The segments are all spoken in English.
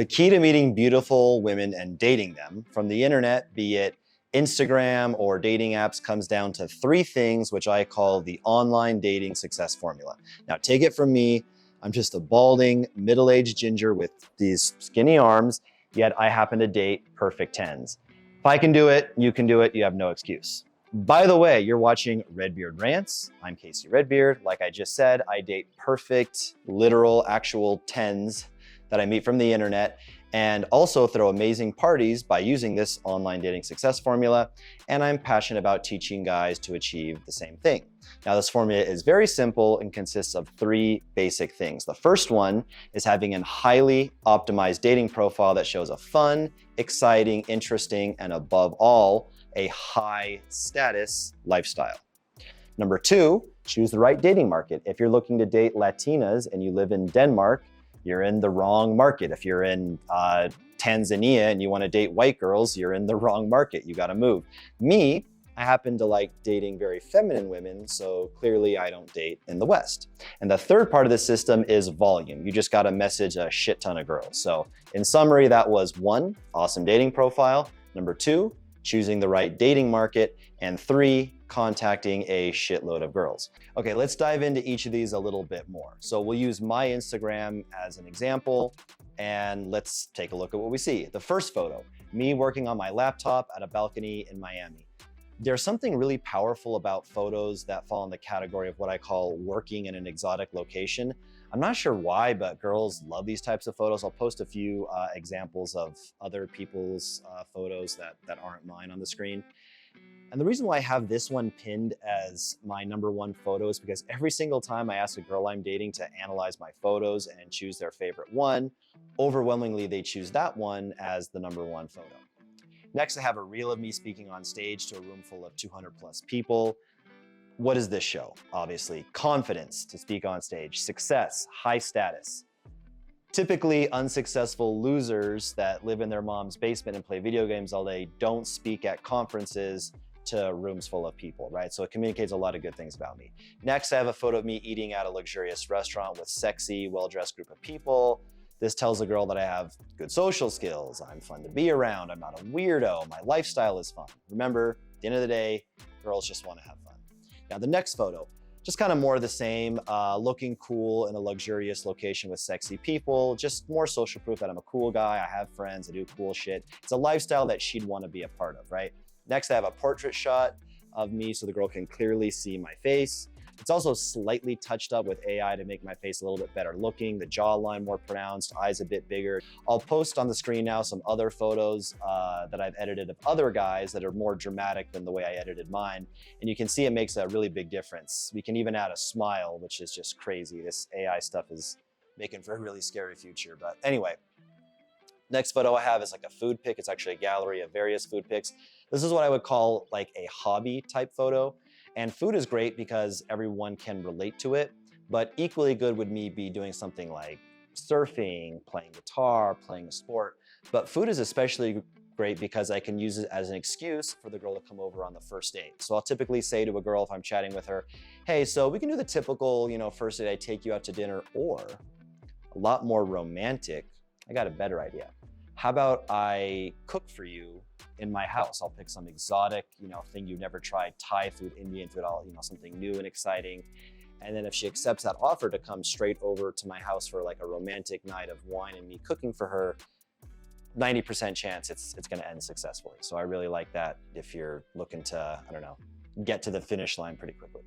The key to meeting beautiful women and dating them from the internet, be it Instagram or dating apps, comes down to three things, which I call the online dating success formula. Now, take it from me, I'm just a balding, middle-aged ginger with these skinny arms, yet I happen to date perfect 10s. If I can do it, you can do it, you have no excuse. By the way, you're watching Redbeard Rants. I'm Casey Redbeard. Like I just said, I date perfect, literal, actual 10s that I meet from the internet, and also throw amazing parties by using this online dating success formula. And I'm passionate about teaching guys to achieve the same thing. Now, this formula is very simple and consists of three basic things. The first one is having a highly optimized dating profile that shows a fun, exciting, interesting, and above all, a high status lifestyle. Number two, choose the right dating market. If you're looking to date Latinas and you live in Denmark, you're in the wrong market. If you're in Tanzania and you want to date white girls, you're in the wrong market. You got to move. Me, I happen to like dating very feminine women, so clearly I don't date in the West. And the third part of the system is volume. You just got to message a shit ton of girls. So in summary, that was 1, awesome dating profile. Number 2, choosing the right dating market. And 3, contacting a shitload of girls. Okay, let's dive into each of these a little bit more. So we'll use my Instagram as an example, and let's take a look at what we see. The first photo, me working on my laptop at a balcony in Miami. There's something really powerful about photos that fall in the category of what I call working in an exotic location. I'm not sure why, but girls love these types of photos. I'll post a few examples of other people's photos that aren't mine on the screen. And the reason why I have this one pinned as my number 1 photo is because every single time I ask a girl I'm dating to analyze my photos and choose their favorite one, overwhelmingly they choose that one as the number 1 photo. Next, I have a reel of me speaking on stage to a room full of 200 plus people. What does this show? Obviously, confidence to speak on stage, success, high status. Typically, unsuccessful losers that live in their mom's basement and play video games all day don't speak at conferences to rooms full of people, right? So it communicates a lot of good things about me. Next, I have a photo of me eating at a luxurious restaurant with sexy, well-dressed group of people. This tells a girl that I have good social skills, I'm fun to be around, I'm not a weirdo, my lifestyle is fun. Remember, at the end of the day, girls just want to have fun. Now the next photo, just kind of more of the same, looking cool in a luxurious location with sexy people, just more social proof that I'm a cool guy, I have friends, I do cool shit. It's a lifestyle that she'd want to be a part of, right? Next, I have a portrait shot of me so the girl can clearly see my face. It's also slightly touched up with AI to make my face a little bit better looking, the jawline more pronounced, eyes a bit bigger. I'll post on the screen now some other photos that I've edited of other guys that are more dramatic than the way I edited mine. And you can see it makes a really big difference. We can even add a smile, which is just crazy. This AI stuff is making for a really scary future. But anyway, next photo I have is like a food pic. It's actually a gallery of various food pics. This is what I would call like a hobby type photo. And food is great because everyone can relate to it, but equally good would me be doing something like surfing, playing guitar, playing a sport. But food is especially great because I can use it as an excuse for the girl to come over on the first date. So I'll typically say to a girl if I'm chatting with her, hey, so we can do the typical, first date I take you out to dinner, or a lot more romantic, I got a better idea. How about I cook for you in my house? I'll pick some exotic, thing you've never tried, Thai food, Indian food, something new and exciting. And then if she accepts that offer to come straight over to my house for like a romantic night of wine and me cooking for her, 90% chance it's gonna end successfully. So I really like that if you're looking to, get to the finish line pretty quickly.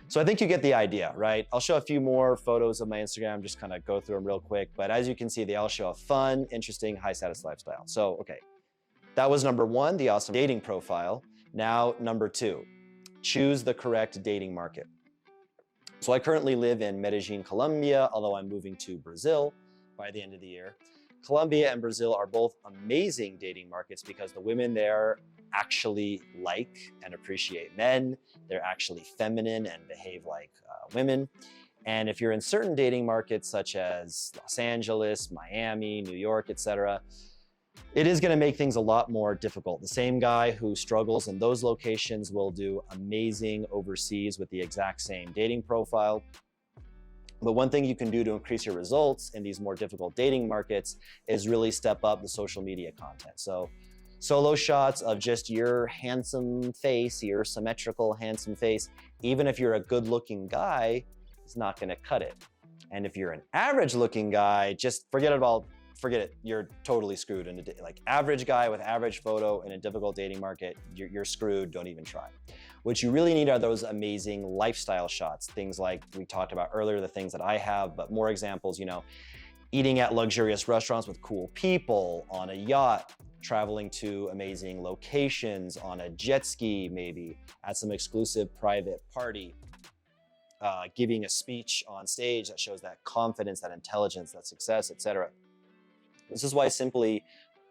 So I think you get the idea, right? I'll show a few more photos of my Instagram, just kind of go through them real quick. But as you can see, they all show a fun, interesting, high status lifestyle. So, okay, that was number 1, the awesome dating profile. Now, number 2, choose the correct dating market. So I currently live in Medellin, Colombia, although I'm moving to Brazil by the end of the year. Colombia and Brazil are both amazing dating markets because the women there actually like and appreciate men. They're actually feminine and behave like women. And if you're in certain dating markets such as Los Angeles, Miami, New York, etc., it is going to make things a lot more difficult. The same guy who struggles in those locations will do amazing overseas with the exact same dating profile. But one thing you can do to increase your results in these more difficult dating markets is really step up the social media content. So solo shots of just your handsome face, your symmetrical handsome face, even if you're a good looking guy, is not gonna cut it. And if you're an average looking guy, just forget it, you're totally screwed. Like average guy with average photo in a difficult dating market, you're screwed, don't even try. What you really need are those amazing lifestyle shots. Things like we talked about earlier, the things that I have, but more examples, eating at luxurious restaurants with cool people, on a yacht, traveling to amazing locations, on a jet ski maybe, at some exclusive private party, giving a speech on stage that shows that confidence, that intelligence, that success, etc. This is why simply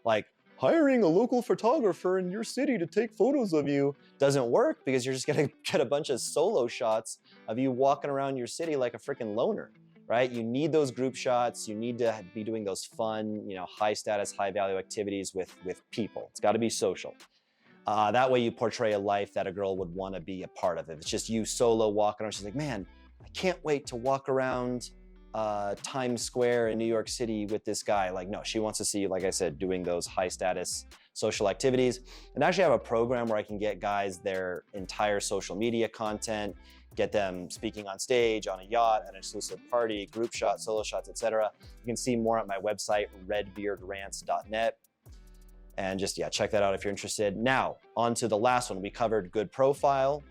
like hiring a local photographer in your city to take photos of you doesn't work, because you're just gonna get a bunch of solo shots of you walking around your city like a freaking loner, right? You need those group shots. You need to be doing those fun, high status, high value activities with people. It's gotta be social. That way you portray a life that a girl would wanna be a part of. If it's just you solo walking around, she's like, man, I can't wait to walk around Times Square in New York City with this guy. Like, no, she wants to see you, like I said, doing those high status social activities. And actually have a program where I can get guys their entire social media content, get them speaking on stage, on a yacht, at an exclusive party, group shots, solo shots, etc. You can see more at my website, redbeardrans.net. And just, check that out if you're interested. Now, on to the last one. We covered good profile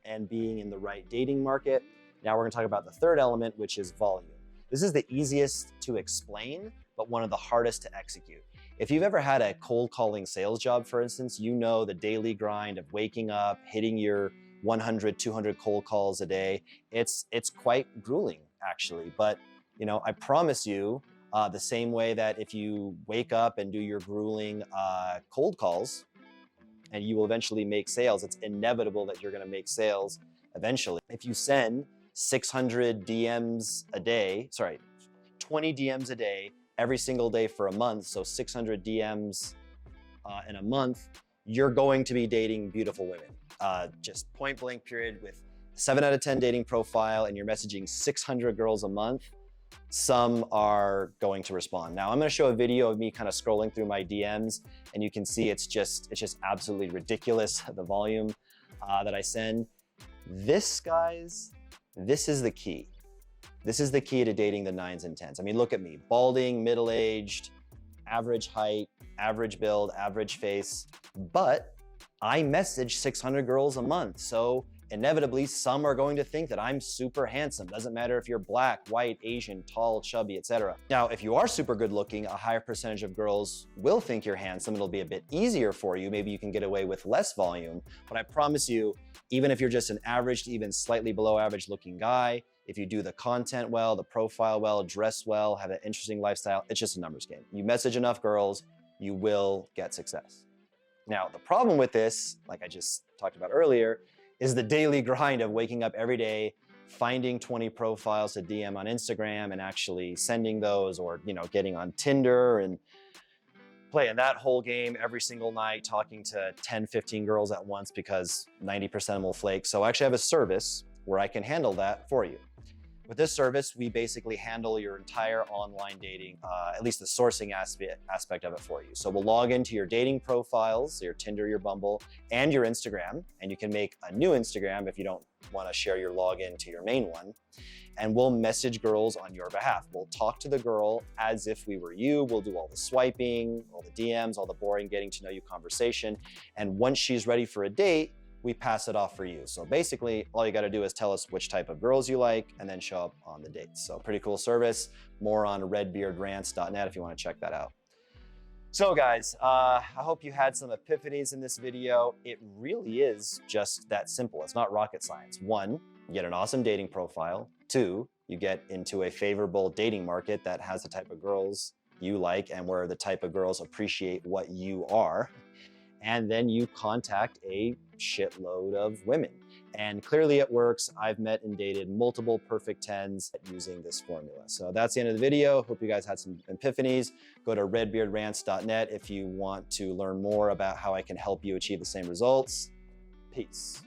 and being in the right dating market. Now we're gonna talk about the third element, which is volume. This is the easiest to explain, but one of the hardest to execute. If you've ever had a cold calling sales job, for instance, you know the daily grind of waking up, hitting your 100, 200 cold calls a day. It's quite grueling, actually. But I promise you, the same way that if you wake up and do your grueling cold calls, and you will eventually make sales, it's inevitable that you're gonna make sales eventually. If you send 600 DMs a day, 20 DMs a day, every single day for a month, so 600 DMs in a month, you're going to be dating beautiful women. Just point blank period, with 7 out of 10 dating profile, and you're messaging 600 girls a month, some are going to respond. Now I'm gonna show a video of me kind of scrolling through my DMs, and you can see it's just absolutely ridiculous, the volume that I send. This, guys, this is the key. This is the key to dating the 9s and 10s. I mean, look at me, balding, middle-aged, average height, average build, average face, but I message 600 girls a month. So inevitably, some are going to think that I'm super handsome. Doesn't matter if you're black, white, Asian, tall, chubby, etc. Now, if you are super good looking, a higher percentage of girls will think you're handsome. It'll be a bit easier for you. Maybe you can get away with less volume, but I promise you, even if you're just an average to even slightly below average looking guy, if you do the content well, the profile well, dress well, have an interesting lifestyle, it's just a numbers game. You message enough girls, you will get success. Now, the problem with this, like I just talked about earlier, is the daily grind of waking up every day, finding 20 profiles to DM on Instagram and actually sending those, or getting on Tinder and playing that whole game every single night, talking to 10, 15 girls at once, because 90% of them will flake. So I actually have a service where I can handle that for you. With this service, we basically handle your entire online dating, at least the sourcing aspect of it for you. So we'll log into your dating profiles, your Tinder, your Bumble, and your Instagram, and you can make a new Instagram if you don't want to share your login to your main one. And we'll message girls on your behalf. We'll talk to the girl as if we were you. We'll do all the swiping, all the DMs, all the boring getting to know you conversation. And once she's ready for a date, we pass it off for you. So basically, all you gotta do is tell us which type of girls you like and then show up on the dates. So pretty cool service. More on redbeardrans.net if you wanna check that out. So guys, I hope you had some epiphanies in this video. It really is just that simple. It's not rocket science. 1, you get an awesome dating profile. 2, you get into a favorable dating market that has the type of girls you like and where the type of girls appreciate what you are. And then you contact a shitload of women. And clearly it works. I've met and dated multiple perfect 10s using this formula. So that's the end of the video. Hope you guys had some epiphanies. Go to redbeardrans.net if you want to learn more about how I can help you achieve the same results. Peace.